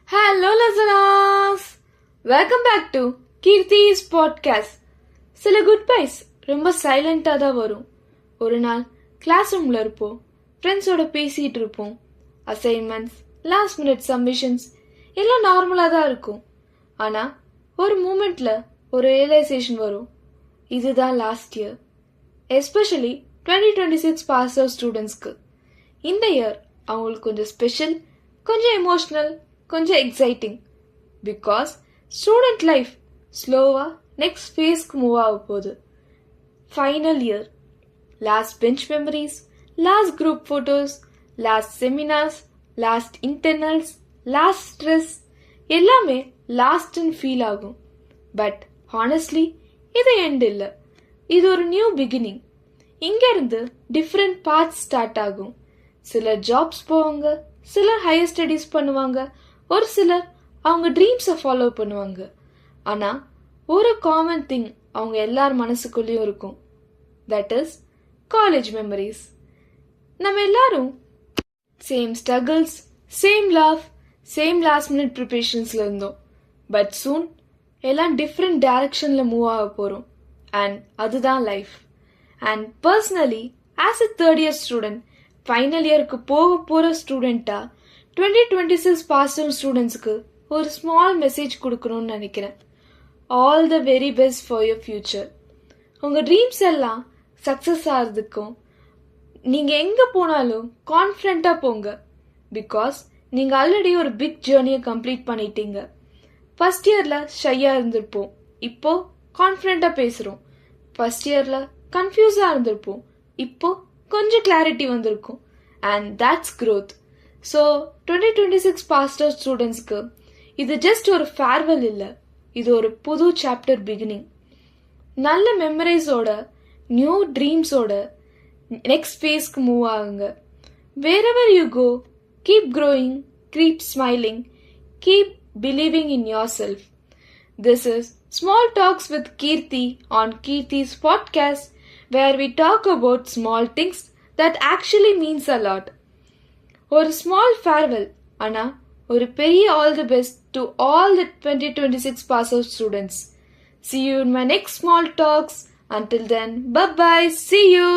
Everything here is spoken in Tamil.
Hello listeners! Welcome back to Kirti's podcast. சில குட் பைஸ் ரொம்ப சைலண்டாக தான் வரும். ஒரு நாள் கிளாஸ் ரூமில் இருப்போம், ஃப்ரெண்ட்ஸோட பேசிகிட்டு இருப்போம். அசைன்மெண்ட்ஸ், லாஸ்ட் மினிட் சப்மிஷன்ஸ் எல்லாம் நார்மலாக தான் இருக்கும். ஆனால் ஒரு மூமெண்ட்டில் ஒரு ரியலைசேஷன் வரும். இதுதான் last year. Especially 2026 pass out ஸ்டூடெண்ட்ஸ்க்கு இந்த இயர் அவங்களுக்கு கொஞ்சம் ஸ்பெஷல், கொஞ்சம் எமோஷ்னல், கொஞ்சம் எக்ஸைட்டிங். பிகாஸ் ஸ்டூடெண்ட் லைஃப் ஸ்லோவாக நெக்ஸ்ட் ஃபேஸ்க்கு மூவ் ஆக போகுது. Final year, last bench memories, last group photos, last seminars, last internals, last stress எல்லாமே லாஸ்ட்னு ஃபீல் ஆகும். பட் ஹானஸ்ட்லி இது எண்ட் இல்லை, இது ஒரு நியூ பிகினிங். இங்கேருந்து டிஃப்ரெண்ட் பார்ட்ஸ் ஸ்டார்ட் ஆகும். சிலர் ஜாப்ஸ் போவாங்க, சிலர் ஹையர் ஸ்டடீஸ் பண்ணுவாங்க, ஒரு சிலர் அவங்க ட்ரீம்ஸை ஃபாலோ பண்ணுவாங்க. ஆனால் ஒரு காமன் திங் அவங்க எல்லார் மனசுக்குள்ளேயும் இருக்கும். That is college memories. நம்ம எல்லாரும் same struggles, same love, same last minute ப்ரிப்பரேஷன்ஸில் இருந்தோம். பட் சூன் எல்லாம் டிஃப்ரெண்ட் டைரக்ஷனில் மூவ் ஆக போகிறோம். அண்ட் அதுதான் life. And personally as a third year student, final இயருக்கு போக போகிற ஸ்டூடெண்ட்டாக 2026 பாஸ் அவுட் ஸ்டூடெண்ட்ஸுக்கு ஒரு ஸ்மால் மெசேஜ் கொடுக்கணும்னு நினைக்கிறேன். All the very best for your future. உங்கள் ட்ரீம்ஸ் எல்லாம் சக்ஸஸ் ஆகிறதுக்கும் நீங்கள் எங்கே போனாலும் கான்ஃபிடண்ட்டாக போங்க. பிகாஸ் நீங்கள் ஆல்ரெடி ஒரு பிக் ஜேர்னியை கம்ப்ளீட் பண்ணிட்டீங்க. ஃபர்ஸ்ட் இயரில் ஷையாக இருந்திருப்போம், இப்போது கான்ஃபிடண்ட்டாக பேசுகிறோம். ஃபர்ஸ்ட் இயரில் கன்ஃபியூஸாக இருந்திருப்போம், இப்போது கொஞ்சம் கிளாரிட்டி வந்திருக்கும். And that's growth. So 2026 passed out ஸ்டூடெண்ட்ஸ்க்கு இது ஜஸ்ட் ஒரு ஃபேர்வெல் இல்லை, இது ஒரு புது சாப்டர் பிகினிங். நல்ல மெமரிஸோட, நியூ ட்ரீம்ஸோட நெக்ஸ்ட் ஃபேஸ்க்கு மூவ் ஆகுங்க. wherever you go, keep growing, keep smiling, keep believing in yourself. This is Small Talks with Kirti on Kirti's podcast, where we talk about small things that actually means a lot. ஒரு ஸ்மால் ஃபேர்வெல், ஆனால் ஒரு பெரிய all the best to all the 2026 pass out students. See you in my next small talks. Until then, bye bye, see you.